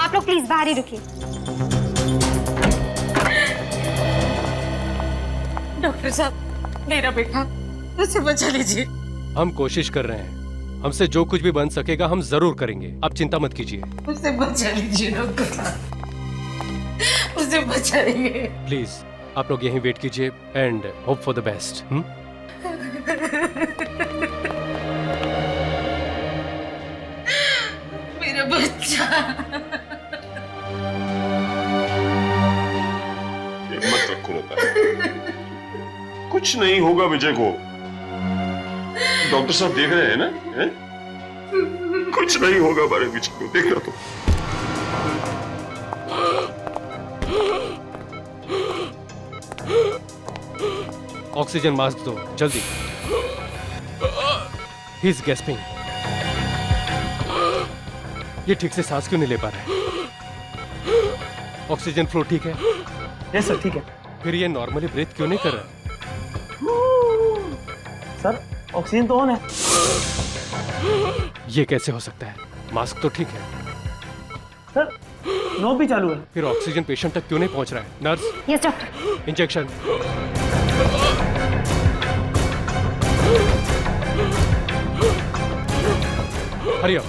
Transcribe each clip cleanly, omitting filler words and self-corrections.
आप लोग प्लीज बाहर ही रुकिए। डॉक्टर साहब, मेरा बेटा, उसे बचा लीजिए। हम कोशिश कर रहे हैं, हमसे जो कुछ भी बन सकेगा हम जरूर करेंगे, आप चिंता मत कीजिए। उसे बचा लीजिए डॉक्टर साहब, उसे बचा लीजिए प्लीज आप लोग यहीं वेट कीजिए and hope for the best. मेरा बच्चा। हिम्मत रखो लता, कुछ नहीं होगा विजय को। डॉक्टर साहब देख रहे हैं ना, है? कुछ नहीं होगा हमारे विजय को, देखना तो। ऑक्सीजन मास्क दो जल्दी। He is gasping. ये ठीक से सांस क्यों नहीं ले पा रहा है? ऑक्सीजन फ्लो ठीक है? यस सर, ठीक है। फिर ये नॉर्मली ब्रीथ क्यों नहीं कर रहा? सर ऑक्सीजन तो ऑन है। ये कैसे हो सकता है? मास्क तो ठीक है। सर नोब भी चालू है। फिर ऑक्सीजन पेशेंट तक क्यों नहीं पहुंच रहा है? Nurse, yes doctor. Injection. Hurry up.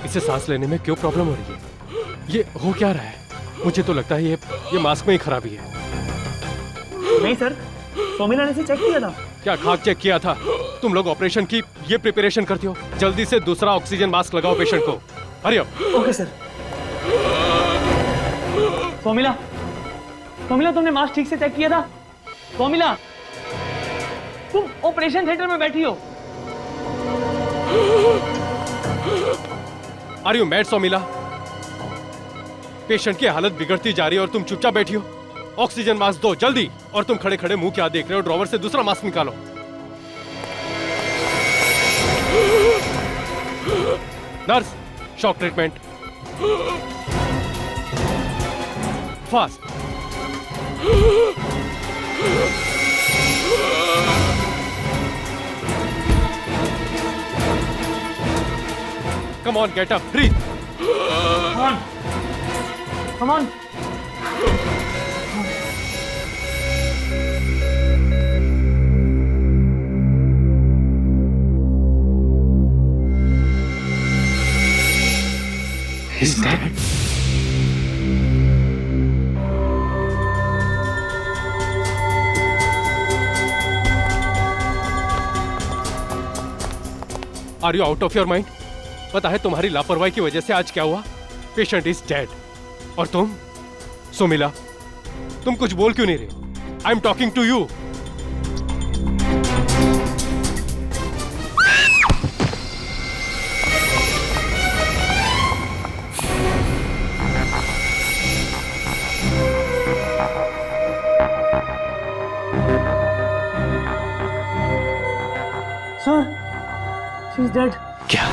इसे सांस लेने में क्यों प्रॉब्लम हो रही है? ये हो क्या रहा है? मुझे तो लगता है ये मास्क में ही खराबी है। नहीं सर, सोमिला ने इसे चेक किया था। क्या खाक चेक किया था? तुम लोग ऑपरेशन की ये प्रिपरेशन करते हो? जल्दी से दूसरा ऑक्सीजन मास्क लगाओ पेशेंट को। Hurry up. Okay sir. Somila, Somila तुमने मास्क ठीक से चेक किया था? सोमिला, तुम ऑपरेशन थिएटर में बैठी हो। Are you mad Somila? Patient की हालत बिगड़ती जा रही है और तुम चुपचाप बैठी हो। ऑक्सीजन मास्क दो जल्दी। और तुम खड़े खड़े मुंह क्या देख रहे हो? ड्रॉवर से दूसरा मास्क निकालो। Nurse, shock treatment fast. Come on, get up, breathe. Come on. Come on. He's dead. Are you out of your mind? पता है तुम्हारी लापरवाही की वजह से आज क्या हुआ? Patient is dead. और तुम सोमिला, तुम कुछ बोल क्यों नहीं रहे? I am talking to you. Sir, she's dead. क्या?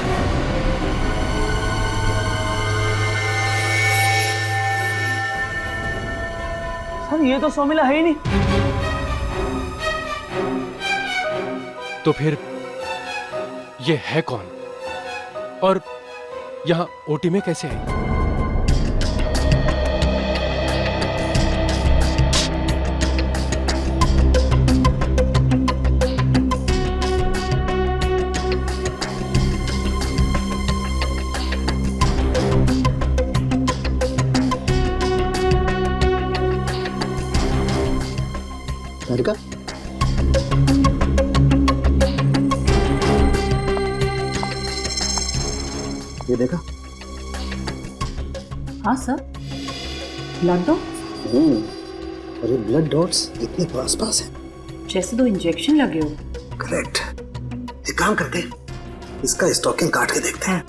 सर ये तो सोमिला है ही नहीं। तो फिर ये है कौन? और यहां ओटी में कैसे आई? लड़का ये देखा? हाँ सर, ब्लड डॉट और ये ब्लड डॉट्स इतने पास पास हैं। जैसे 2 इंजेक्शन लगे हो। करेक्ट। एक काम करते हैं, इसका स्टॉकिंग काट के देखते हैं।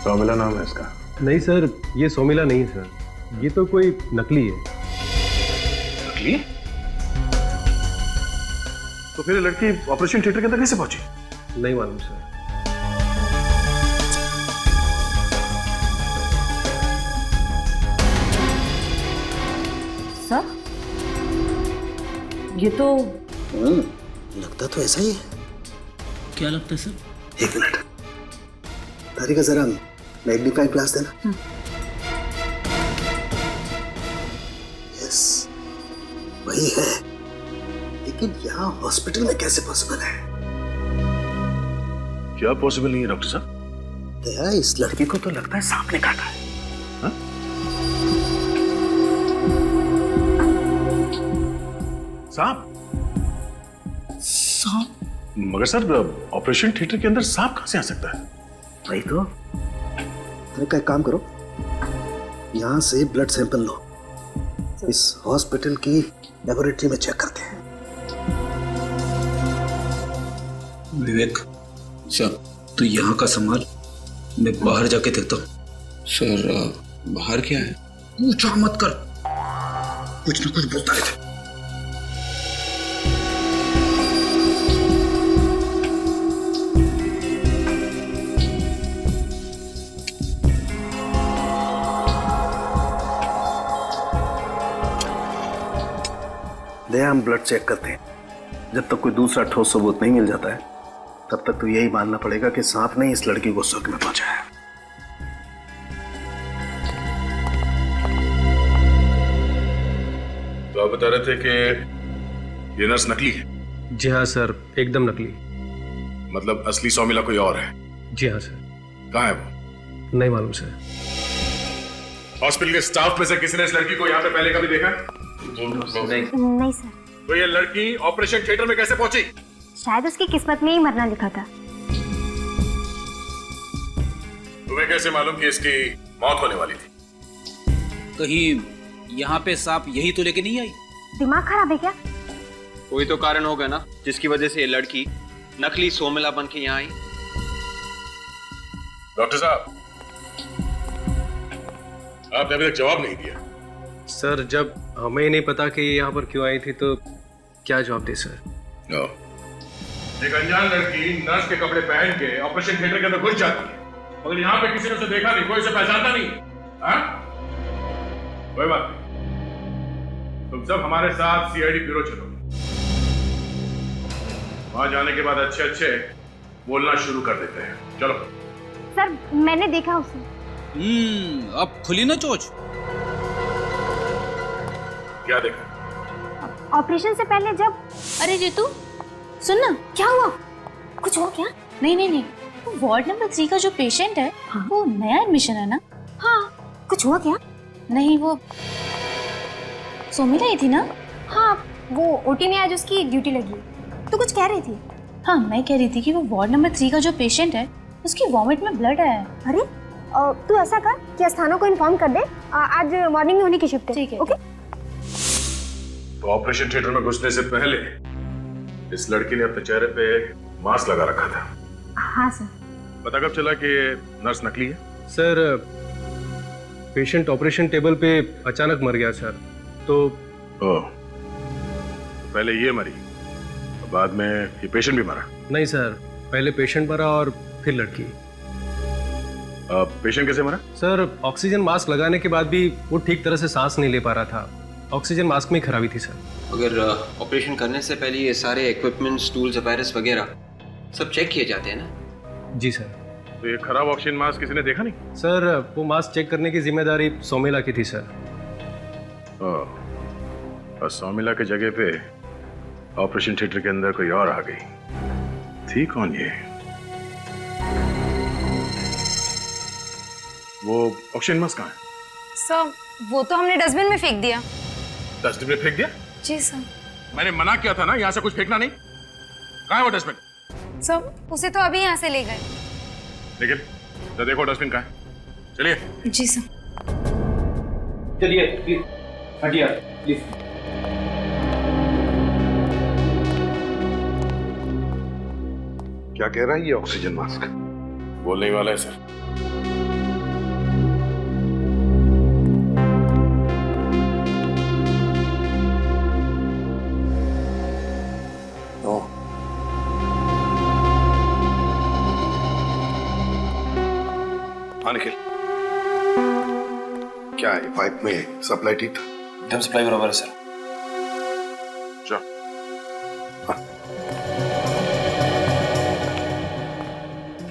सोमिला नाम है इसका? नहीं सर, ये सोमिला नहीं सर, ये तो कोई नकली है। नकली? तो फिर लड़की ऑपरेशन थिएटर के अंदर कैसे पहुंची? नहीं मालूम सर। सर ये तो लगता तो ऐसा ही है। क्या लगता है सर? एक मिनट, तारिका जरा मैग्नीफाइंग ग्लास देना। यस, वही है, लेकिन यहाँ हॉस्पिटल में कैसे पॉसिबल है? क्या पॉसिबल नहीं है डॉक्टर साहब? दया, इस लड़की को तो लगता है सांप ने काटा है। सांप? सांप? मगर सर, ऑपरेशन थिएटर के अंदर सांप कहां से आ सकता है? वही तो। तारिका, एक काम करो, यहाँ से ब्लड सैंपल लो, इस हॉस्पिटल की लेबोरेटरी में चेक करते हैं। विवेक सर, तू यहाँ का संभाल, मैं बाहर जाके देखता हूँ। सर, बाहर क्या है? पूछा मत कर, कुछ ना कुछ बोलता रहता। दया, हम ब्लड चेक करते हैं। जब तक कोई दूसरा ठोस सबूत नहीं मिल जाता है, तब तक तो यही मानना पड़ेगा कि सांप ने इस लड़की को शक में पहुंचाया है। तो आप बता रहे थे कि ये नर्स नकली है? जी हाँ सर, एकदम नकली। मतलब असली सौमिला कोई और है? जी हाँ सर। कहाँ है वो? नहीं मालूम सर। हॉस्पिटल के स्टाफ में से किसी ने इस लड़की को यहाँ पे पहले कभी देखा है? नहीं सर, तो ये लड़की ऑपरेशन थिएटर में कैसे पहुंची? शायद उसकी किस्मत में ही मरना लिखा था। तुम्हें कैसे मालूम कि इसकी मौत होने वाली थी? कहीं यहाँ पे सांप यही तो लेके नहीं आई? दिमाग खराब है क्या? कोई तो कारण होगा ना जिसकी वजह से ये लड़की नकली सोमिला बन के यहाँ आई। डॉक्टर साहब, आपने अभी तक जवाब नहीं दिया। सर, जब हमें ही नहीं पता कि ये यहाँ पर क्यों आई थी तो क्या जवाब दे सर? एक अनजान लड़की नर्स के कपड़े पहन के ऑपरेशन थिएटर के अंदर घुस जाती है, मगर यहाँ पे किसी ने उसे देखा नहीं, कोई उसे पहचानता नहीं। हाँ? कोई बात नहीं, तुम सब हमारे साथ सीआईडी ब्यूरो चलो। वहां जाने के बाद अच्छे अच्छे बोलना शुरू कर देते हैं। चलो। सर, मैंने देखा उसे। अब खुली ना चोच। क्या देखा? ऑपरेशन से पहले जब... अरे जीतू सुन ना, क्या हुआ? कुछ हुआ क्या? नहीं वो वार्ड नंबर 3 का जो पेशेंट है वो नया एडमिशन है ना? हाँ, कुछ हुआ क्या? नहीं, वो सोमिला ही थी ना? हाँ, वो ओटी में आज उसकी ड्यूटी लगी। तो कुछ कह रही थी? हाँ, मैं कह रही थी कि वो वार्ड नंबर 3 का जो पेशेंट है उसकी वॉमिट में ब्लड आया है। अरे, तू ऐसा कर कि स्थानों को इन्फॉर्म कर दे, आज मॉर्निंग में होने की शिफ्ट है। ठीक है। ओके। तो ऑपरेशन थिएटर में घुसने से पहले इस लड़की ने अपने चेहरे पे मास्क लगा रखा था। हाँ सर। पता कब चला कि नर्स नकली है? सर, पेशेंट ऑपरेशन टेबल पे अचानक मर गया सर। तो पहले ये मरी, बाद में ये पेशेंट भी मरा? नहीं सर, पहले पेशेंट मरा और फिर लड़की। पेशेंट कैसे मरा? सर, ऑक्सीजन मास्क लगाने के बाद भी वो ठीक तरह से सांस नहीं ले पा रहा था। ऑक्सीजन मास्क में खराबी थी सर। अगर ऑपरेशन करने से पहले ये सारे इक्विपमेंट्स, टूल्स, अपैरेल्स वगैरह सब चेक किए जाते हैं ना? जी सर। तो ये खराब ऑक्सीजन मास्क किसी ने देखा नहीं? सर, वो मास्क चेक करने की जिम्मेदारी सोमिला की थी सर। और सोमिला की जगह पे ऑपरेशन थिएटर के अंदर कोई और आ गई थी। कौन ये? वो ऑक्सीजन मास्क कहाँ है? सर, वो तो हमने डस्टबिन में फेंक दिया। डस्टबिन में फेंक दिया? जी सर। मैंने मना किया था ना यहाँ से कुछ फेंकना नहीं। कहाँ है वो डस्टबिन? सर, उसे तो अभी यहाँ से ले गए। लेकिन तो देखो डस्टबिन कहाँ है। चलिए। जी सर। चलिए प्लीज, हटिए प्लीज। क्या कह रहा है ये ऑक्सीजन मास्क? बोलने वाला है सर। निखिल, क्या है पाइप में सप्लाई ठीक था? आइटम सप्लाई बराबर है सर। चल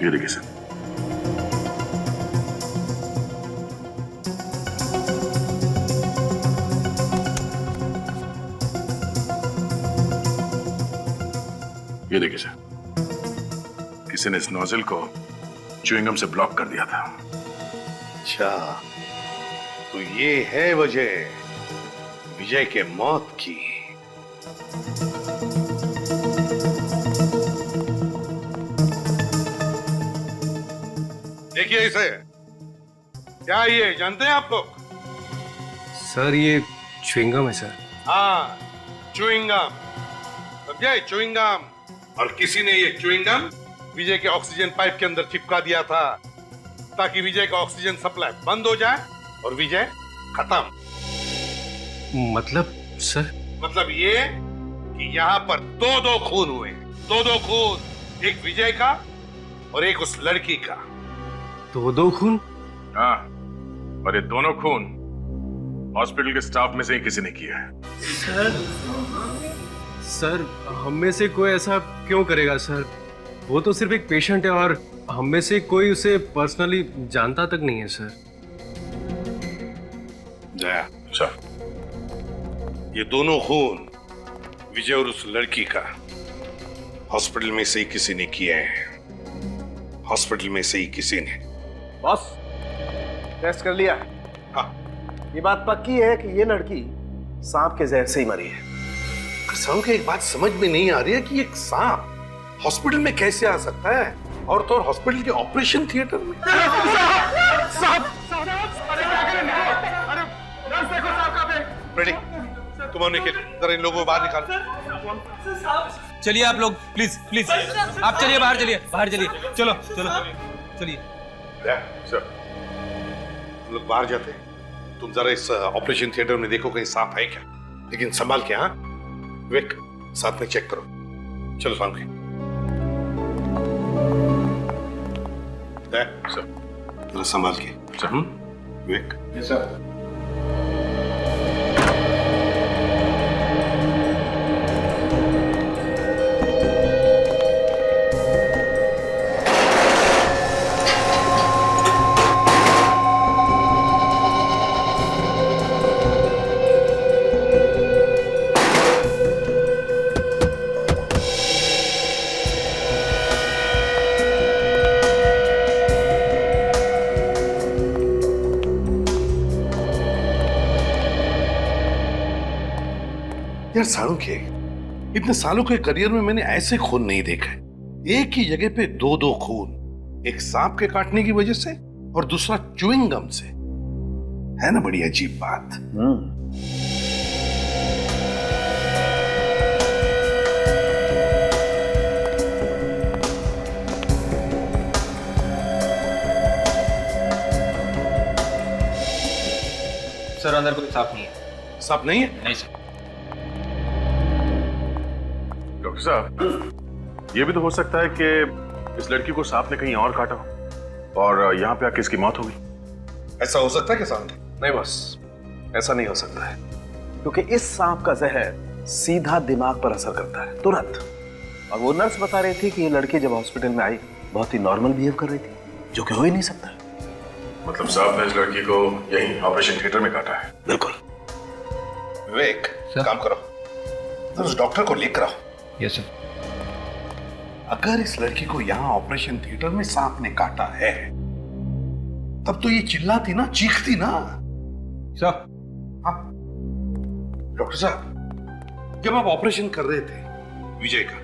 ये देखिए सर। ये देखिए सर, किसी ने इस नोजल को च्युइंगम से ब्लॉक कर दिया था। अच्छा, तो ये है वजह विजय के मौत की। देखिए इसे, क्या ये जानते हैं आप लोग? सर ये च्युइंगम है सर। हाँ, च्युइंगम, समझे? च्युइंगम। और किसी ने ये च्युइंगम विजय के ऑक्सीजन पाइप के अंदर चिपका दिया था ताकि विजय का ऑक्सीजन सप्लाई बंद हो जाए और विजय खत्म। मतलब सर? मतलब ये कि यहाँ पर दो खून हुए, दो खून, एक विजय का और एक उस लड़की का। दो खून? हाँ, और ये दोनों खून हॉस्पिटल के स्टाफ में से ही किसी ने किया है। सर हम में से कोई ऐसा क्यों करेगा सर? वो तो सिर्फ एक पेशेंट है और हम में से कोई उसे पर्सनली जानता तक नहीं है सर। जया सर, ये दोनों खून विजय और उस लड़की का हॉस्पिटल में से ही किसी ने किया है। हॉस्पिटल में से ही किसी ने। बॉस, टेस्ट कर लिया? हाँ। ये बात पक्की है कि ये लड़की सांप के जहर से ही मरी है। कसम के एक बात समझ में नहीं आ रही है कि एक सांप हॉस्पिटल में कैसे आ सकता है, और तो और हॉस्पिटल के ऑपरेशन थिएटर में। रेडी, तुम निकल, जरा इन लोगों को बाहर निकालो। चलिए आप लोग, प्लीज प्लीज आप चलिए, बाहर चलिए, बाहर चलिए, चलो चलो चलिए। सर, हम लोग बाहर जाते हैं, तुम जरा इस ऑपरेशन थिएटर में देखो कहीं सांप है क्या, लेकिन संभाल के। हाँ विवेक, साथ में चेक करो। चलो सांप के। सर जरा संभाल के। विवेक। Yes sir. यार सालों के, इतने सालों के करियर में मैंने ऐसे खून नहीं देखा। एक ही जगह पे दो खून, एक सांप के काटने की वजह से और दूसरा च्युइंग गम से। है ना बड़ी अजीब बात। सर अंदर कोई सांप नहीं है। सांप नहीं है? नहीं सर। डॉक्टर साहब, ये भी तो हो सकता है कि इस लड़की को सांप ने कहीं और काटा हो और यहाँ पे आके इसकी मौत हो गई। ऐसा हो सकता है क्या सांप? नहीं बस, ऐसा नहीं हो सकता है, क्योंकि इस सांप का जहर सीधा दिमाग पर असर करता है तुरंत। और वो नर्स बता रही थी कि ये लड़की जब हॉस्पिटल में आई बहुत ही नॉर्मल बिहेव कर रही थी, जो कि हो ही नहीं सकता। मतलब सांप ने इस लड़की को यहीं ऑपरेशन थिएटर में काटा है? बिल्कुल। विवेक, काम करो, तो उस डॉक्टर को लेकर आओ। Yes sir. अगर इस लड़की को यहाँ ऑपरेशन थिएटर में सांप ने काटा है, तब तो ये चिल्लाती ना, चीखती ना। सर। हाँ डॉक्टर साहब, जब आप ऑपरेशन कर रहे थे विजय का,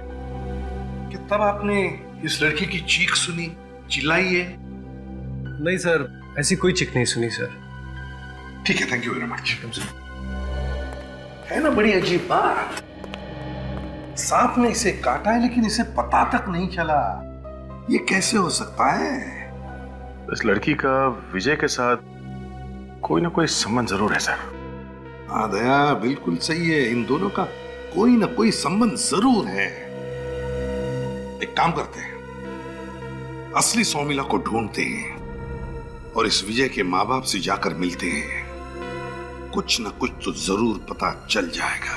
क्या तब आपने इस लड़की की चीख सुनी, चिल्लाई है? नहीं सर, ऐसी कोई चीख नहीं सुनी सर। ठीक है, थैंक यू वेरी मच। है ना बड़ी अजीब बात, सांप ने इसे काटा है लेकिन इसे पता तक नहीं चला। ये कैसे हो सकता है? इस लड़की का विजय के साथ कोई ना कोई संबंध जरूर है सर। हाँ दया, बिल्कुल सही है, इन दोनों का कोई ना कोई संबंध जरूर है। एक काम करते हैं, असली सौमिला को ढूंढते हैं और इस विजय के माँ बाप से जाकर मिलते हैं। कुछ न कुछ तो जरूर पता चल जाएगा।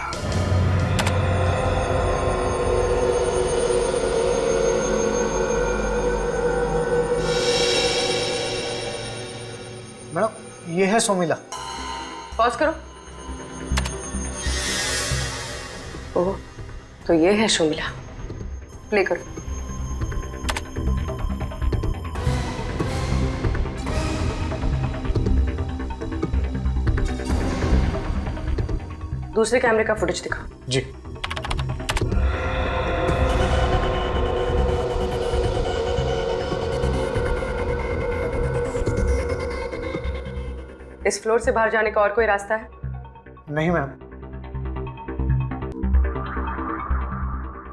मैडम ये है सोमिला। पॉज करो। ओह, तो ये है शोमिला। प्ले करो। दूसरे कैमरे का फुटेज दिखा। जी। इस फ्लोर से बाहर जाने का और कोई रास्ता है? नहीं मैम।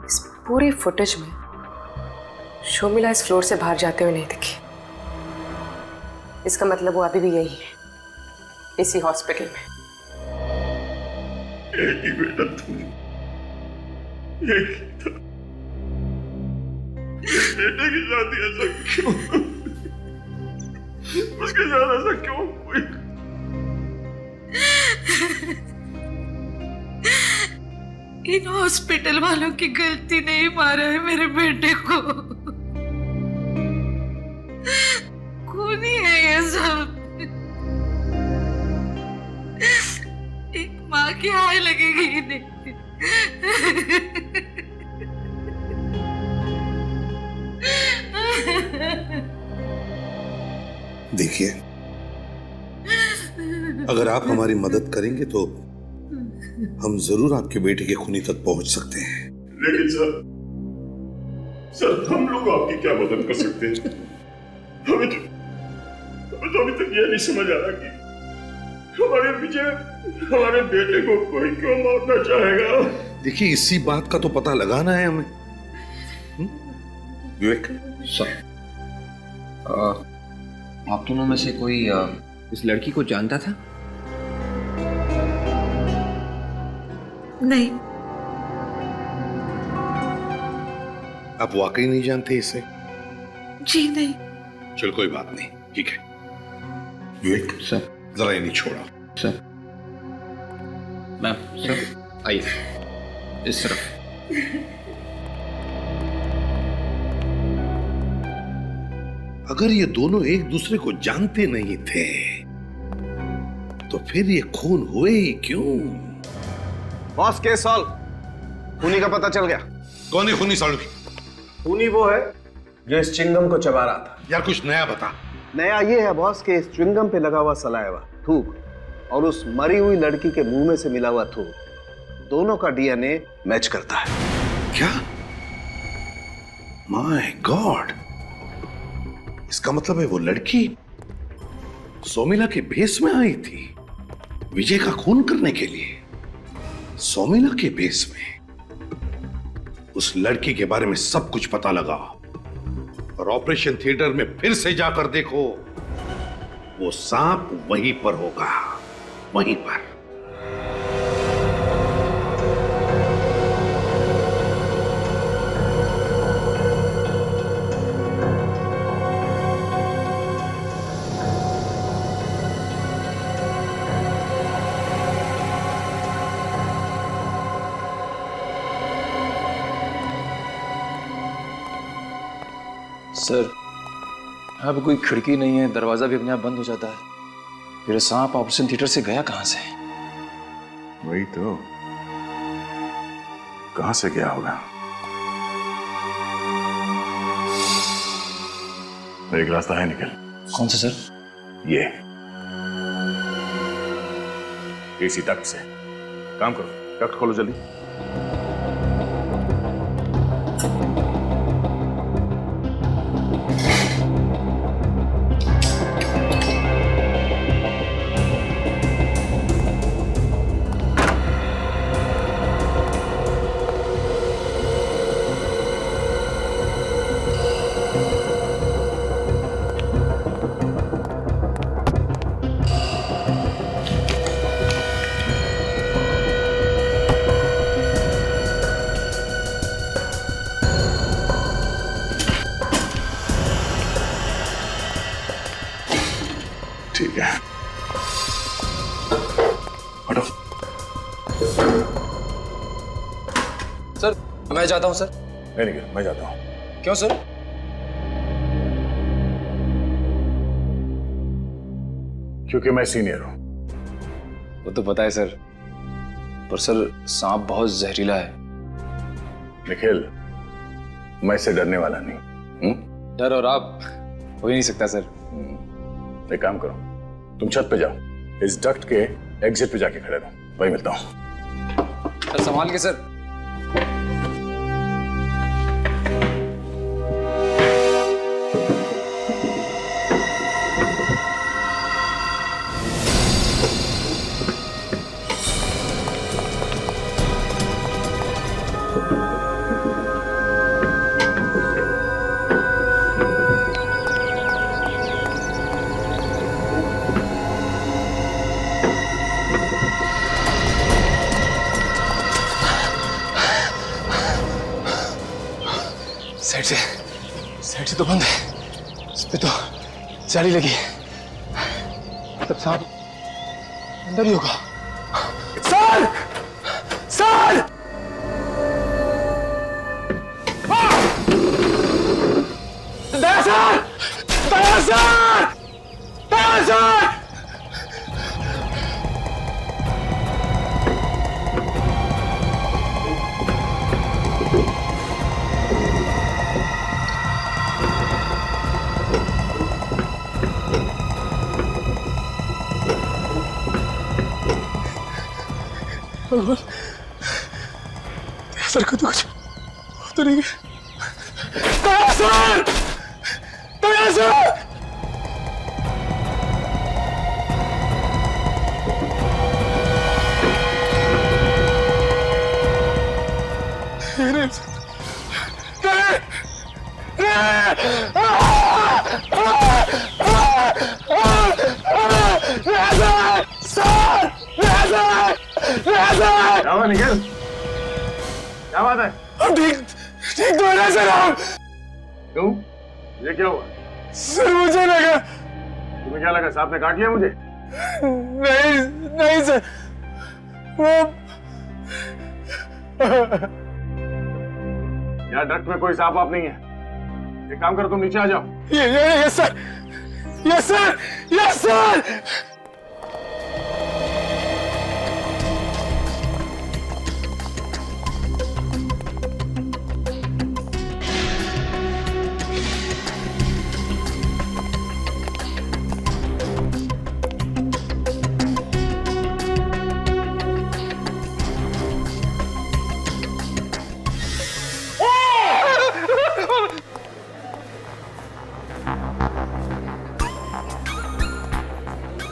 इस पूरी फुटेज में शोमिला इस फ्लोर से बाहर जाते हुए नहीं दिखी। इसका मतलब वो अभी भी यही है, इसी हॉस्पिटल में। एक ही बेटा तू, एक ही था। बेटे की शादी ऐसा क्यों? उसके साथ ऐसा क्यों हुई? इन हॉस्पिटल वालों की गलती नहीं, मारा है मेरे बेटे को। खूनी है ये सब। एक माँ की हाय लगेगी इन्हें। देखिए, अगर आप हमारी मदद करेंगे तो हम जरूर आपके बेटे के खूनी तक पहुंच सकते हैं। लेकिन सर हम लोग आपकी क्या मदद कर सकते हैं? हमें तो अभी तक यह नहीं समझ आ रहा कि हमारे विजय हमारे बेटे को कोई क्यों मारना चाहेगा। देखिए, इसी बात का तो पता लगाना है हमें। विवेक सर, आप दोनों में से कोई इस लड़की को जानता था? नहीं। आप वाकई नहीं जानते इसे? जी नहीं। चल कोई बात नहीं, ठीक है। विवेक सर, जरा ये नहीं छोड़ा। सर, मैम, सर आइए इस तरफ। अगर ये दोनों एक दूसरे को जानते नहीं थे तो फिर ये खून हुए ही क्यों? Boss, case solve. खूनी का पता चल गया। कौन है खूनी सालू? खूनी वो है जो इस चिंगम को चबा रहा था। यार कुछ नया बता। नया ये है बॉस कि इस च्युइंगम पे लगा हुआ सलाइवा, थूक और उस मरी हुई लड़की के मुंह में से मिला हुआ थूक, दोनों का डीएनए मैच करता है। क्या? माय गॉड, इसका मतलब है वो लड़की सोमिला के भेस में आई थी विजय का खून करने के लिए। सोमिला के भेस में उस लड़की के बारे में सब कुछ पता लगा और ऑपरेशन थिएटर में फिर से जाकर देखो, वो सांप वहीं पर होगा, वहीं पर। सर, यहाँ पे कोई खिड़की नहीं है, दरवाजा भी अपने आप बंद हो जाता है। फिर सांप ऑपरेशन थिएटर से गया कहां से? वही तो, कहां से गया होगा? एक रास्ता है निकल। कौन सा सर? ये इसी डक्ट से। काम करो, डक्ट खोलो जल्दी। ठीक है, मैं जाता हूँ सर। नहीं निखिल, मैं जाता हूँ। क्यों सर? क्योंकि मैं सीनियर हूँ। वो तो पता है सर, पर सर सांप बहुत जहरीला है। निखिल, मैं इससे डरने वाला नहीं। डर और आप हो ही नहीं सकता सर। एक काम करो, तुम छत पे जाओ, इस डक्ट के एग्जिट पे जाके खड़े रहो, वही मिलता हूँ। सर संभाल के सर। साइड से तो बंद है, इस पे तो जाली लगी है। तब सांप अंदर ही होगा। सर! सर! दया सर! दया सर! दया सर! सर को तो कुछ तो नहीं गया। सर! सर! निखिल, क्या बात है? हम ठीक तो है ना सर हम? क्यों? ये क्या हुआ? सर मुझे लगा। तुम्हें क्या लगा, सांप ने काट लिया मुझे? नहीं नहीं सर, वो यार डक्ट में कोई सांप आप नहीं है। एक काम करो, तुम नीचे आ जाओ। Yes sir, yes sir, yes sir.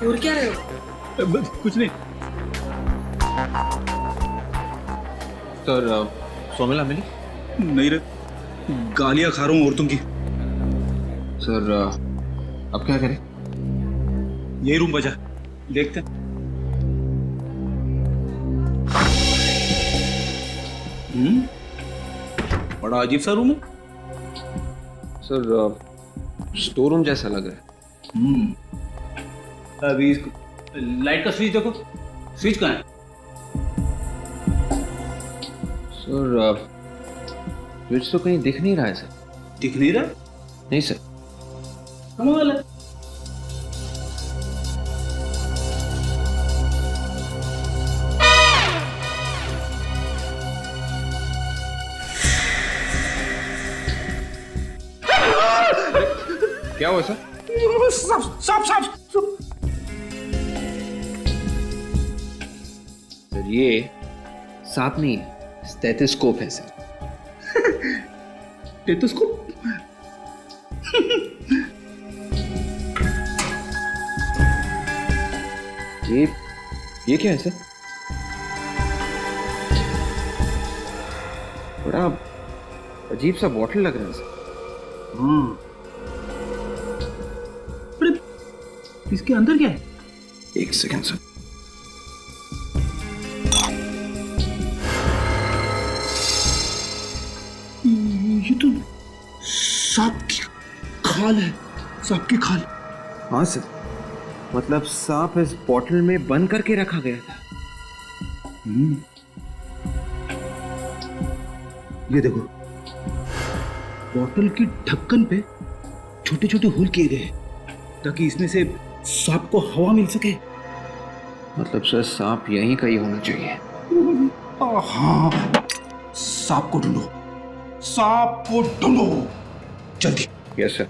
और क्या रहे हो? कुछ नहीं सर। सोमिला मिली? नहीं रे, गालियां खा रहा हूँ औरतों की। सर अब क्या करें? यही रूम बचा, देखते हैं। बड़ा अजीब सा रूम है सर, स्टोर रूम जैसा लग रहा है। अभी इसको लाइट का स्विच देखो, स्विच कहाँ है? सर स्विच तो कहीं दिख नहीं रहा है सर। दिख नहीं रहा? नहीं सर। कमाल है। क्या हुआ सर? सांप सांप सांप। सर ये सांप नहीं है, स्टेथोस्कोप है सर। स्टेथोस्कोप? ये क्या है सर? बड़ा अजीब सा बॉटल लग रहा है सर। इसके अंदर क्या है? एक सेकंड सर। ये तो सांप की खाल है, सांप की खाल। हाँ सर, मतलब सांप इस बॉटल में बंद करके रखा गया था। ये देखो, बॉटल की ढक्कन पे छोटे छोटे होल किए गए ताकि इसमें से सांप को हवा मिल सके। मतलब सर सांप यहीं कहीं होना चाहिए। हाँ, सांप को ढूंढो, सांप को ढूंढो जल्दी। Yes sir.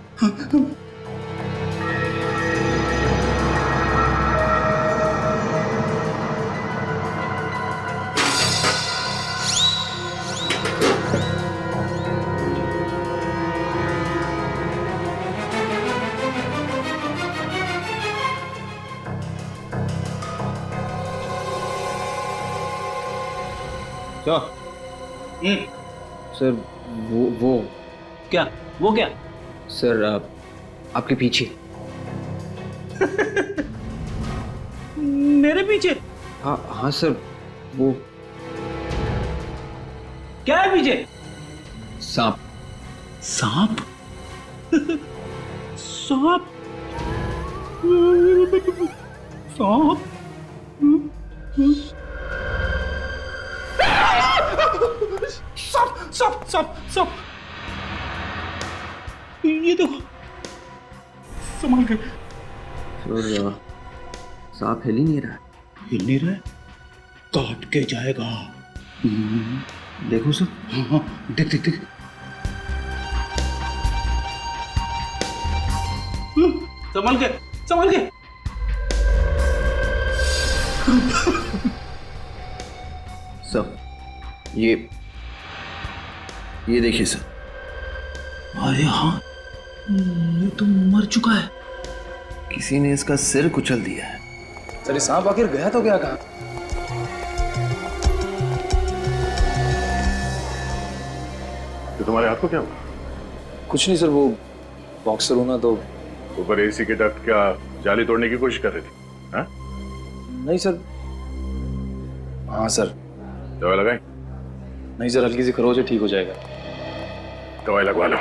सर वो क्या? वो क्या? सर आपके पीछे। मेरे पीछे? हाँ हाँ सर, वो क्या है पीछे? सांप। सांप? सांप? सांप? सांप सांप सांप सांप! ये देखो, संभल के। सर सांप हिल ही नहीं रहा। हिल नहीं रहा है? काट के जाएगा। देखो सर। हाँ हाँ, देख देख देख। संभल के, संभल के। सर ये देखिए सर। अरे हाँ, ये तो मर चुका है। किसी ने इसका सिर कुचल दिया है। सर ये सांप आखिर गया तो क्या? कहा? तो तुम्हारे हाथ को क्या हुआ? कुछ नहीं सर, वो बॉक्सर हूं ना, तो ऊपर एसी के डक्ट क्या जाली तोड़ने की कोशिश कर रही थी? हाँ? नहीं सर। हाँ सर। दवाई लगाई? नहीं सर, हल्की सी खरोच है, ठीक हो जाएगा। दवाई लगवा लो।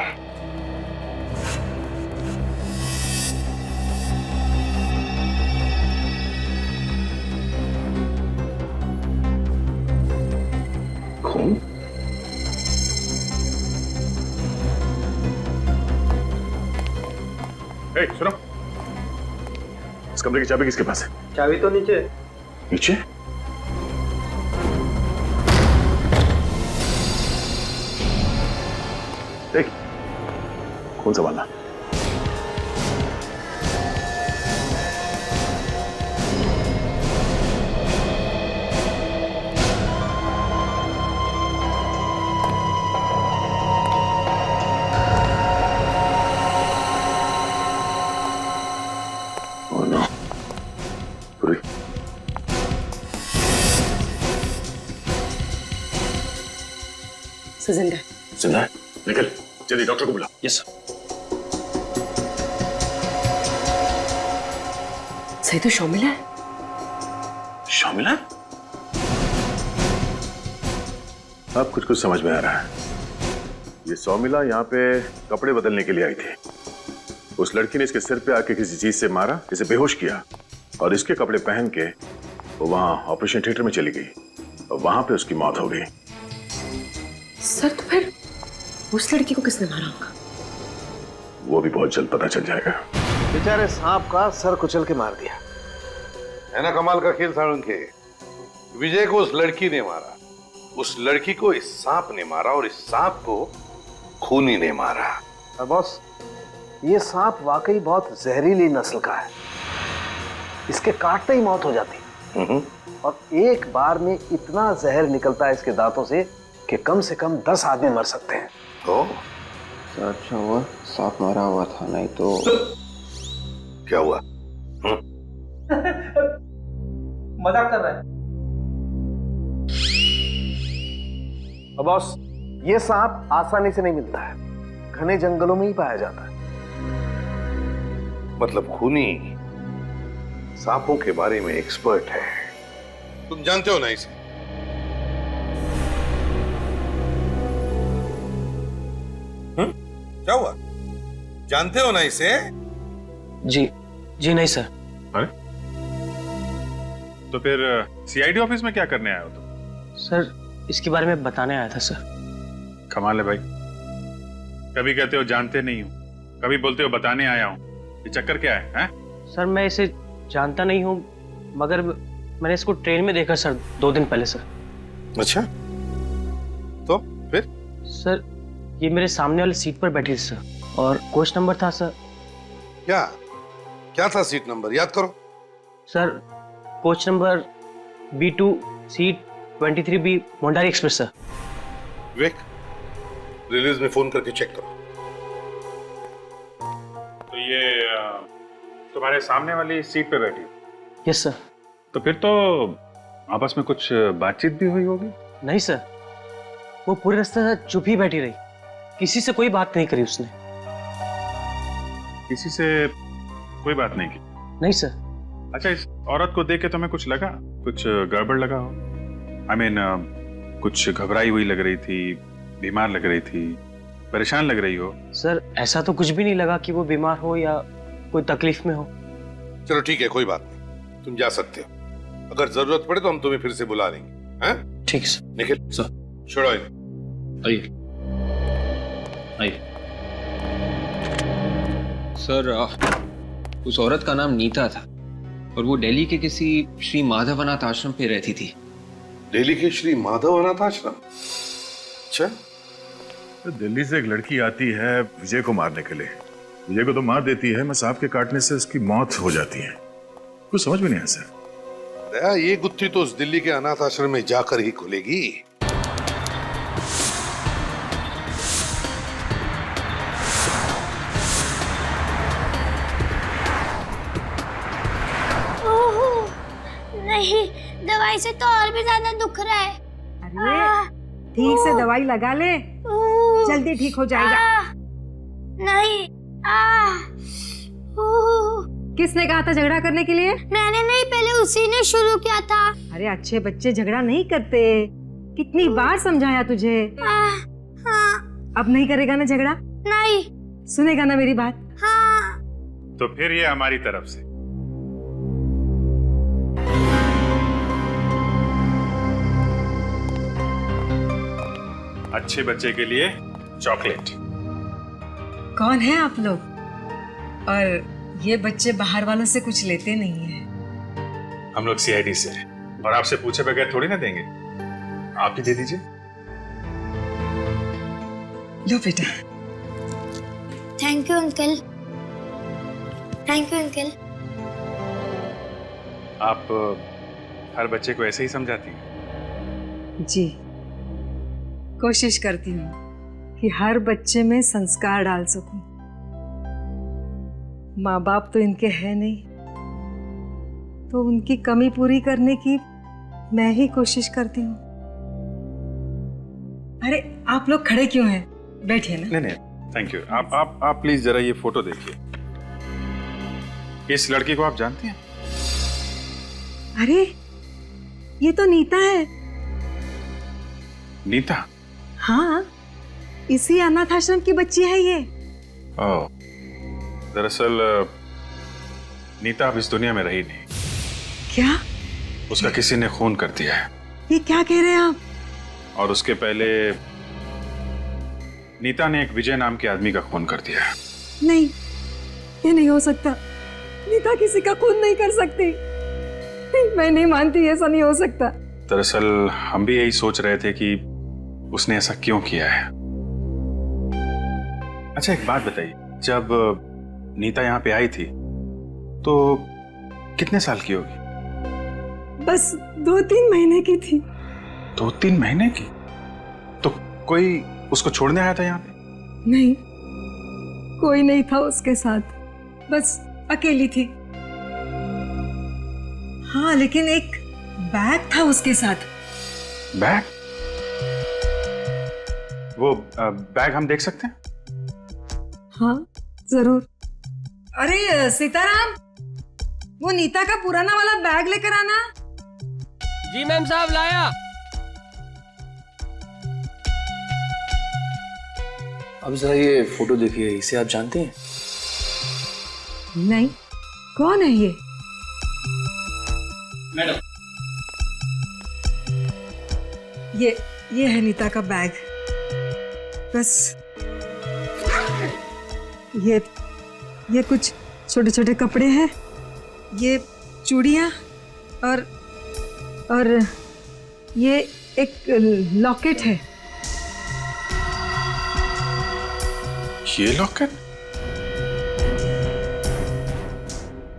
खून? सुनो, इस कमरे की चाबी किसके पास है? चाबी तो नीचे। नीचे? देख, खून संभालना। जिंदा जिंदा है? निकल जल्दी, डॉक्टर को बुला। Yes sir. सही तो शर्मिला है। शर्मिला? अब कुछ कुछ समझ में आ रहा है। ये शर्मिला यहाँ पे कपड़े बदलने के लिए आई थी। उस लड़की ने इसके सिर पे आके किसी चीज से मारा, इसे बेहोश किया और इसके कपड़े पहन के वो वहां ऑपरेशन थिएटर में चली गई और वहां पे उसकी मौत हो गई। सर तो फिर उस लड़की को किसने मारा होगा? वो भी बहुत जल्द पता चल जाएगा। बेचारे सांप का सर कुचल के मार दिया है ना। कमाल का खेल था उनके। विजय को उस लड़की ने मारा, उस लड़की को इस सांप ने मारा और इस सांप को खूनी ने मारा। और बॉस, ये सांप वाकई बहुत जहरीली नस्ल का है। इसके काटते ही मौत हो जाती और एक बार में इतना जहर निकलता है इसके दांतों से कि कम से कम 10 आदमी मर सकते हैं। सर अच्छा हुआ सांप मारा हुआ था, नहीं तो क्या हुआ? मजाक कर रहा है। और बॉस, ये सांप आसानी से नहीं मिलता है, घने जंगलों में ही पाया जाता है। मतलब खूनी सांपों के बारे में एक्सपर्ट है। तुम जानते हो ना इसे? क्या हुआ? जानते हो ना इसे? जी नहीं सर। अरे तो फिर सीआईडी ऑफिस में क्या करने आए हो तुम? सर इसके बारे में बताने आया था सर। कमाल है भाई, कभी कहते हो जानते नहीं हो, कभी बोलते हो बताने आया हूँ। ये चक्कर क्या है? सर मैं इसे जानता नहीं हूँ, मगर मैंने इसको ट्रेन में देखा सर 2 दिन पहले सर। अच्छा, तो फिर? सर ये मेरे सामने वाली सीट पर बैठी थी सर, और कोच नंबर था सर। क्या क्या था सीट नंबर, याद करो। Sir coach number B2 seat 23B Mondari express sir. Vivek, release में फोन करके चेक करो। तो ये तुम्हारे सामने वाली सीट पे बैठी? Yes sir. तो फिर तो आपस में कुछ बातचीत भी हुई होगी? नहीं सर, वो पूरे रास्ते तक चुप ही बैठी रही, किसी से कोई बात नहीं करी उसने। किसी से कोई बात नहीं की? नहीं सर। अच्छा, इस औरत को देख के तुम्हें कुछ लगा, कुछ गड़बड़ लगा हो? आई मीन कुछ घबराई हुई लग रही थी, बीमार लग रही थी, परेशान लग रही हो? सर ऐसा तो कुछ भी नहीं लगा कि वो बीमार हो या कोई तकलीफ में हो। चलो ठीक है, कोई बात नहीं, तुम जा सकते हो। अगर जरूरत पड़े तो हम तुम्हें फिर से बुला लेंगे। हैं? ठीक है सर। निखिल सर, छोड़ो इन्हें। आइए आइए। सर उस औरत का नाम नीता था और वो दिल्ली के किसी श्री माधवनाथ आश्रम पे रहती थी। दिल्ली के श्री माधवनाथ आश्रम? अच्छा। तो दिल्ली से एक लड़की आती है विजय को मारने के लिए, विजय को तो मार देती है, मैं सांप के काटने से उसकी मौत हो जाती है। कुछ समझ में नहीं आया सर। दया, ये गुत्थी तो उस दिल्ली के अनाथ आश्रम में जाकर ही खुलेगी। नहीं, दवाई से तो और भी ज्यादा दुख रहा है। अरे ठीक से दवाई लगा ले, जल्दी ठीक हो जाएगा। नहीं। किसने कहा था झगड़ा करने के लिए? मैंने नहीं, पहले उसी ने शुरू किया था। अरे अच्छे बच्चे झगड़ा नहीं करते, कितनी बार समझाया तुझे। अब नहीं करेगा ना झगड़ा? नहीं। सुनेगा ना मेरी बात? हाँ। तो फिर ये हमारी तरफ से। अच्छे बच्चे के लिए चॉकलेट। कौन है आप लोग? और ये बच्चे बाहर वालों से कुछ लेते नहीं है। हम लोग CID से हैं और आपसे पूछे बगैर थोड़ी ना देंगे, आप ही दे दीजिए। लो बेटा। Thank you uncle. Thank you uncle. आप हर बच्चे को ऐसे ही समझाती हैं? जी, कोशिश करती हूँ कि हर बच्चे में संस्कार डाल सकूं। माँ बाप तो इनके हैं नहीं, तो उनकी कमी पूरी करने की मैं ही कोशिश करती हूँ। अरे आप लोग खड़े क्यों हैं? बैठिए ना। नहीं, थैंक यू। आप प्लीज जरा ये फोटो देखिए। इस लड़की को आप जानती हैं? अरे ये तो नीता है। नीता? हाँ, इसी अनाथ आश्रम की बच्ची है ये। ओह, दरअसल नीता अब इस दुनिया में रही नहीं। क्या? उसका किसी ने खून कर दिया है। ये क्या कह रहे हैं आप? और उसके पहले नीता ने एक विजय नाम के आदमी का खून कर दिया है। नहीं, ये नहीं हो सकता। नीता किसी का खून नहीं कर सकती। मैं नहीं मानती, ऐसा नहीं हो सकता। दरअसल हम भी यही सोच रहे थे कि उसने ऐसा क्यों किया है। अच्छा एक बात बताइए, जब नीता यहाँ पे आई थी तो कितने साल की होगी? बस 2-3 महीने की थी। 2-3 महीने की? तो कोई उसको छोड़ने आया था यहाँ पे? नहीं, कोई नहीं था उसके साथ, बस अकेली थी। हाँ, लेकिन एक बैग था उसके साथ। बैग? वो बैग हम देख सकते हैं? हाँ जरूर। अरे सीताराम, वो नीता का पुराना वाला बैग लेकर आना। जी मैम साहब, लाया। अब जरा ये फोटो देखिए, इसे आप जानते हैं? नहीं, कौन है ये? मैडम, ये है नीता का बैग। बस ये कुछ छोटे छोटे कपड़े हैं, ये चूड़ियाँ और ये एक लॉकेट है। ये लॉकेट?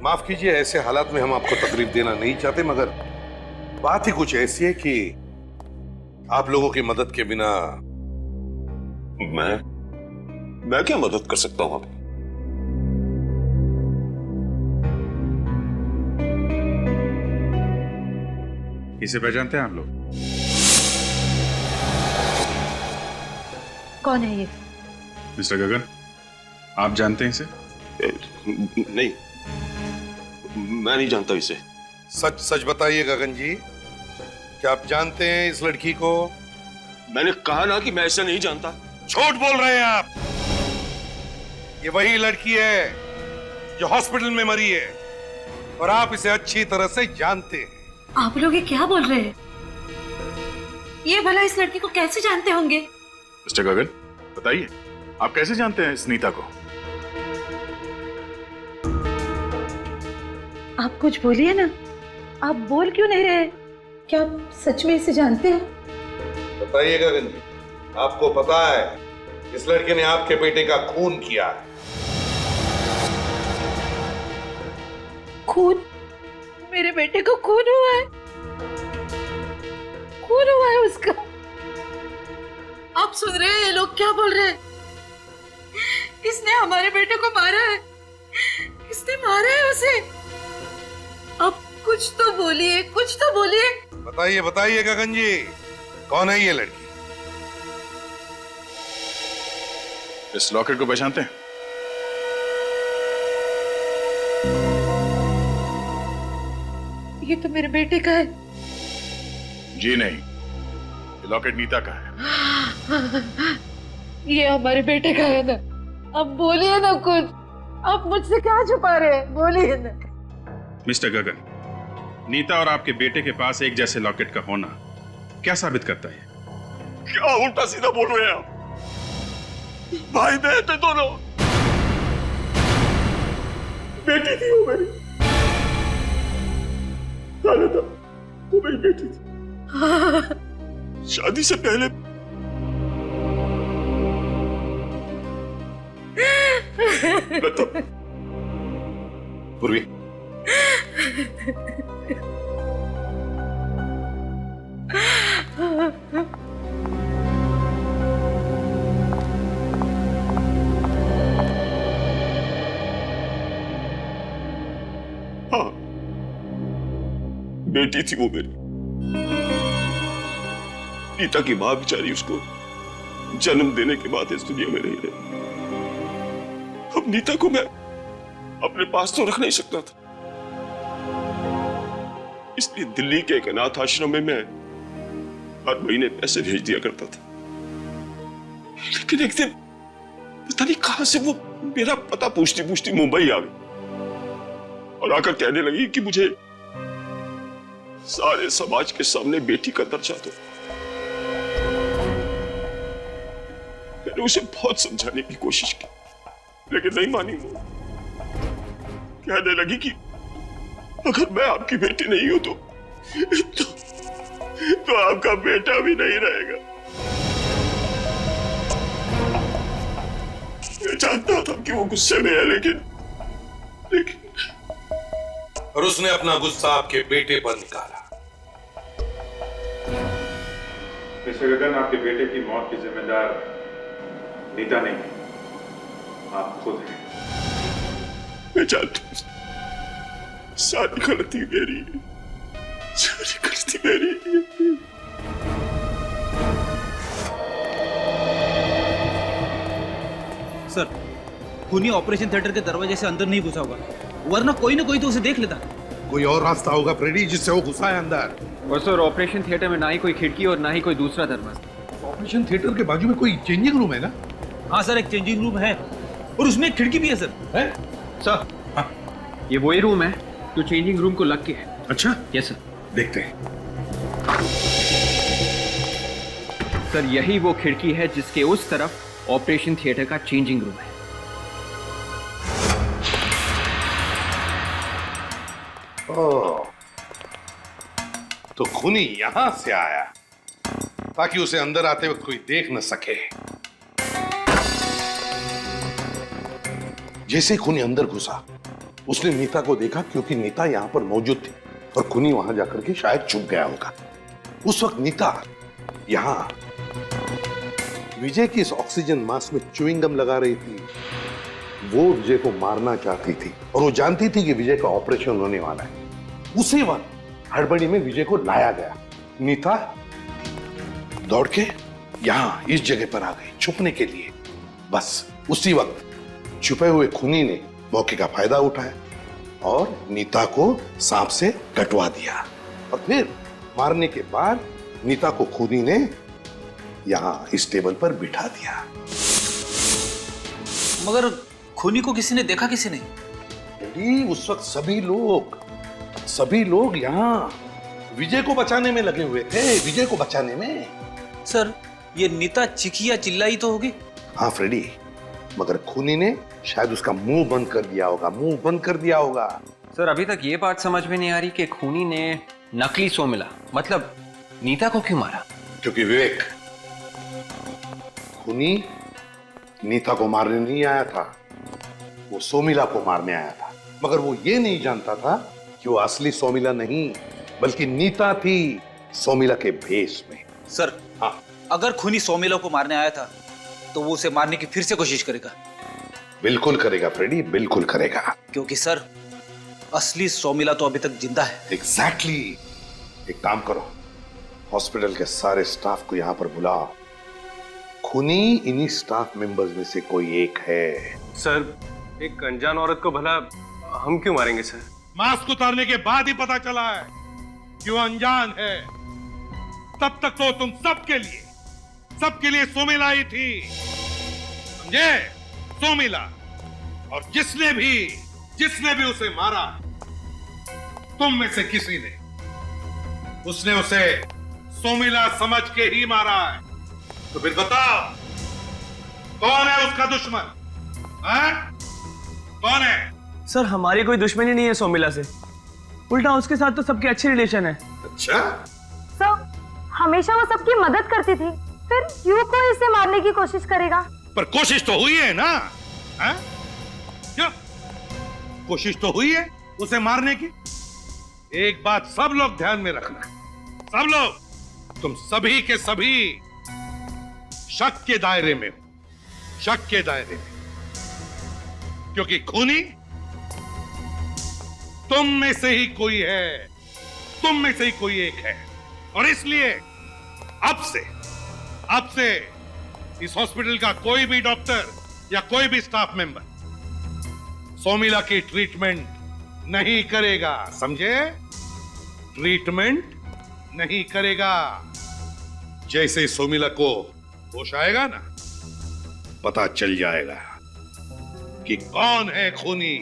माफ कीजिए, ऐसे हालात में हम आपको तकलीफ देना नहीं चाहते, मगर बात ही कुछ ऐसी है कि आप लोगों की मदद के बिना मैं क्या मदद कर सकता हूं आपकी? इसे पहचानते हैं आप लोग? कौन है ये? मिस्टर गगन, आप जानते हैं इसे? नहीं, मैं नहीं जानता इसे। सच सच बताइए गगन जी, क्या आप जानते हैं इस लड़की को? मैंने कहा ना कि मैं इसे नहीं जानता। झूठ बोल रहे हैं आप। ये वही लड़की है जो हॉस्पिटल में मरी है, और आप इसे अच्छी तरह से जानते हैं। आप लोग ये क्या बोल रहे हैं? ये भला इस लड़की को कैसे जानते होंगे? मिस्टर गगन, बताइए, आप कैसे जानते हैं इस नीता को? आप कुछ बोलिए ना, आप बोल क्यों नहीं रहे? क्या आप सच में इसे जानते हैं? बताइए गगन जी, आपको पता है इस लड़के ने आपके बेटे का खून किया है? खून? मेरे बेटे को खून हुआ है? खून हुआ है उसका? आप सुन रहे हैं ये लोग क्या बोल रहे हैं? इसने हमारे बेटे को मारा है, इसने मारा है उसे। अब कुछ तो बोलिए, कुछ तो बोलिए। बताइए बताइए गगन जी, कौन है ये लड़की? इस लॉकेट को पहचानते हैं? ये तो मेरे बेटे का है। जी नहीं, ये लॉकेट नीता का है। ये हमारे बेटे का है ना। अब बोलिए ना कुछ, आप मुझसे क्या छुपा रहे हैं? बोलिए ना। मिस्टर गगन, नीता और आपके बेटे के पास एक जैसे लॉकेट का होना क्या साबित करता है? क्या उल्टा सीधा बोल रहे हैं आप? भाई बहन थे दोनों। बेटी थी वो मेरी, जाना था वो मेरी बेटी थी। शादी से पहले बता पूर्वी, हाँ, बेटी थी वो मेरी। नीता की मां बेचारी उसको जन्म देने के बाद इस दुनिया में नहीं रही। अब नीता को मैं अपने पास तो रख नहीं सकता था, इसलिए दिल्ली के एक अनाथ आश्रम में मैं हर महीने पैसे भेज दिया करता था। लेकिन एक दिन पता नहीं कहां से वो मेरा पता पूछती पूछती मुंबई आ गई और आकर कहने लगी कि मुझे सारे समाज के सामने बेटी का दर्जा दो। मैंने उसे बहुत समझाने की कोशिश की, लेकिन नहीं मानी वो। कहने लगी कि अगर मैं आपकी बेटी नहीं हूं तो आपका बेटा भी नहीं रहेगा। मैं जानता था कि वो गुस्से में है, लेकिन और उसने अपना गुस्सा आपके बेटे पर निकाला। मिस्टर गगन, आपके बेटे की मौत की जिम्मेदार नीता नहीं, आप खुद हैं। मैं जानता हूं, सारी गलती मेरी है, सारी गलती मेरी है। सर, खूनी ऑपरेशन थिएटर के दरवाजे से अंदर नहीं घुसा होगा, वरना कोई ना कोई तो उसे देख लेता। कोई और रास्ता होगा फ्रेडी जिससे वो घुसा है अंदर। और सर, ऑपरेशन थिएटर में ना ही कोई खिड़की और ना ही कोई दूसरा दरवाजा। ऑपरेशन थिएटर के बाजू में कोई चेंजिंग रूम है ना? हाँ सर, एक चेंजिंग रूम है और उसमें एक खिड़की भी है सर। है? सर, हाँ, ये वही रूम है जो चेंजिंग रूम को लग के है। अच्छा, यस सर। देखते हैं। सर यही वो खिड़की है जिसके उस तरफ ऑपरेशन थिएटर का चेंजिंग रूम है। ओह, तो खूनी यहां से आया ताकि उसे अंदर आते वक्त कोई देख न सके। जैसे ही खूनी अंदर घुसा उसने नीता को देखा, क्योंकि नीता यहां पर मौजूद थी और खूनी वहां जाकर के शायद छुप गया होगा। उस वक्त नीता यहां विजय की इस ऑक्सीजन मास्क में च्युइंग गम लगा रही थी। वो विजय को मारना चाहती थी और वो जानती थी कि विजय का ऑपरेशन होने वाला है। उसी वक्त हड़बड़ी में विजय को लाया गया। नीता दौड़ के यहां इस जगह पर आ गई छुपने के लिए। बस उसी वक्त छुपे हुए खूनी ने मौके का फायदा उठाया और नीता को सांप से कटवा दिया और फिर मारने के बाद नीता को खूनी ने यहां इस टेबल पर बिठा दिया। मगर खूनी को किसी ने देखा? किसी ने? उस वक्त सभी लोग यहां विजय को बचाने में लगे हुए थे। विजय को बचाने में। सर, ये नीता चिखी या चिल्लाई तो होगी? हाँ फ्रेडी, मगर खूनी ने शायद उसका मुंह बंद कर दिया होगा। सर अभी तक ये बात समझ में नहीं आ रही कि खूनी ने नकली सोमिला मतलब नीता को क्यों मारा? क्योंकि विवेक, खूनी नीता को मारने नहीं आया था, वो सोमिला को मारने आया था। मगर वो ये नहीं जानता था कि वो असली सोमिला नहीं बल्कि नीता थी, सोमिला के भेष में। सर, हाँ, अगर खूनी सोमिला को मारने आया था तो वो उसे मारने की फिर से कोशिश करेगा। बिल्कुल करेगा फ्रेडी, बिल्कुल करेगा। क्योंकि सर, असली सोमिला तो अभी तक जिंदा है। एग्जैक्टली। एक काम करो, हॉस्पिटल के सारे स्टाफ को यहां पर बुलाओ। खूनी इन्हीं स्टाफ मेंबर्स में से कोई एक है। सर, एक अनजान औरत को भला हम क्यों मारेंगे सर? मास्क उतारने के बाद ही पता चला है कि वो अनजान है। तब तक तो तुम सबके लिए सोमिला ही थी, समझे? सोमिला। और जिसने भी उसे मारा, तुम में से किसी ने, उसने उसे सोमिला समझ के ही मारा है। तो फिर बताओ, कौन है उसका दुश्मन? कौन है? सर हमारी कोई दुश्मनी नहीं है सोमिला से, उल्टा उसके साथ तो सबके अच्छे रिलेशन है। अच्छा? सर, हमेशा वो सबकी मदद करती थी, फिर क्यों कोई इसे मारने की कोशिश करेगा? पर कोशिश तो हुई है ना? क्यों? कोशिश तो हुई है उसे मारने की। एक बात सब लोग ध्यान में रखना, सब लोग, तुम सभी के सभी शक के दायरे में हो, शक के दायरे में, क्योंकि खूनी तुम में से ही कोई है, तुम में से ही कोई एक है। और इसलिए अब से इस हॉस्पिटल का कोई भी डॉक्टर या कोई भी स्टाफ मेंबर सोमिला की ट्रीटमेंट नहीं करेगा, समझे? ट्रीटमेंट नहीं करेगा। जैसे ही सोमिला को होश आएगा ना, पता चल जाएगा कि कौन है खूनी।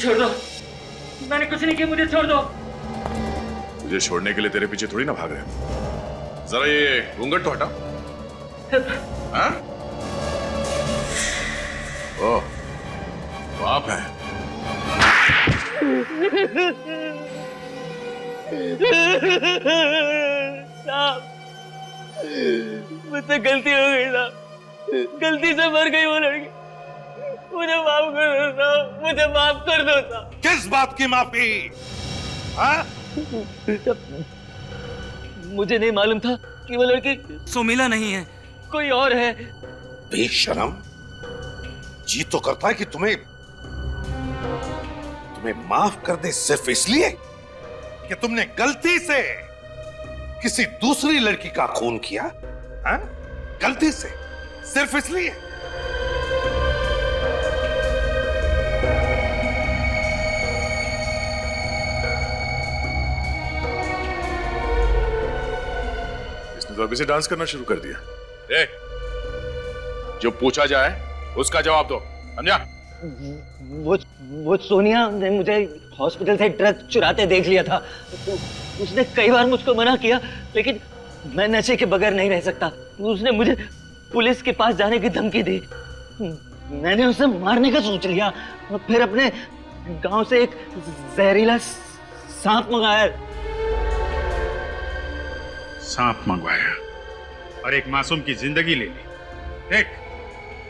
छोड़ दो, मैंने कुछ नहीं किया, मुझे छोड़ दो। मुझे छोड़ने के लिए तेरे पीछे थोड़ी ना भाग रहे हैं। जरा ये घूंघट तो हटा। हाँ? ओह, तो आप हैं। साहब, मुझसे गलती हो गई साहब, गलती से मर गई वो लड़की, मुझे माफ कर दो साहब, मुझे माफ कर दो साहब। किस बात की माफी? हाँ? मुझे नहीं मालूम था कि वो लड़की सुमिला नहीं है, कोई और है। बेशरम, जी तो करता है कि तुम्हें माफ कर दे सिर्फ इसलिए कि तुमने गलती से किसी दूसरी लड़की का खून किया। हाँ? गलती से, सिर्फ इसलिए। इसने तो अभी से डांस करना शुरू कर दिया। ए, जो पूछा जाए उसका जवाब दो, समझा? वो सोनिया ने मुझे हॉस्पिटल से ड्रग चुराते देख लिया था। उसने कई बार मुझको मना किया, लेकिन मैं नशे के बगैर नहीं रह सकता। उसने मुझे पुलिस के पास जाने की धमकी दी। मैंने उसे मारने का सोच लिया और फिर अपने गांव से एक जहरीला सांप मंगाया। सांप मंगवाया और एक मासूम की जिंदगी ले ली। देख,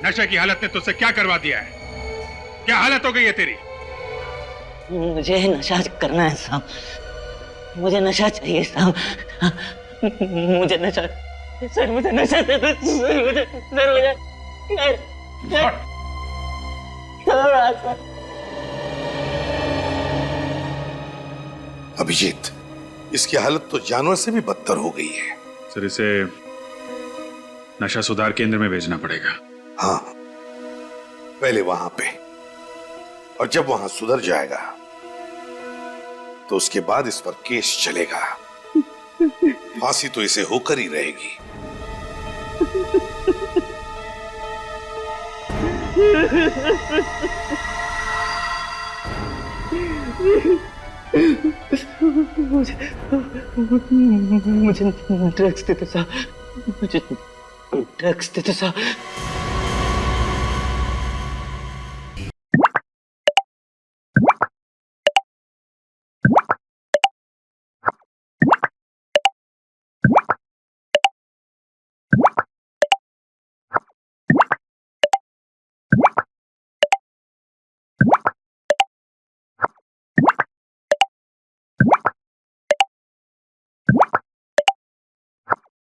नशे की हालत ने तुझसे क्या करवा दिया है? क्या हालत हो गई है तेरी? मुझे नशा करना है साहब, मुझे नशा चाहिए साहब, मुझे नशा, सर मुझे नशा दे दो, अभिजीत, इसकी हालत तो जानवर से भी बदतर हो गई है। सर, इसे नशा सुधार केंद्र में भेजना पड़ेगा। हाँ, पहले वहां पे, और जब वहां सुधर जाएगा तो उसके बाद इस पर केस चलेगा। फांसी तो इसे होकर ही रहेगी। मुझे ड्रग्स देते साहब, मुझे ड्रग्स देते साहब।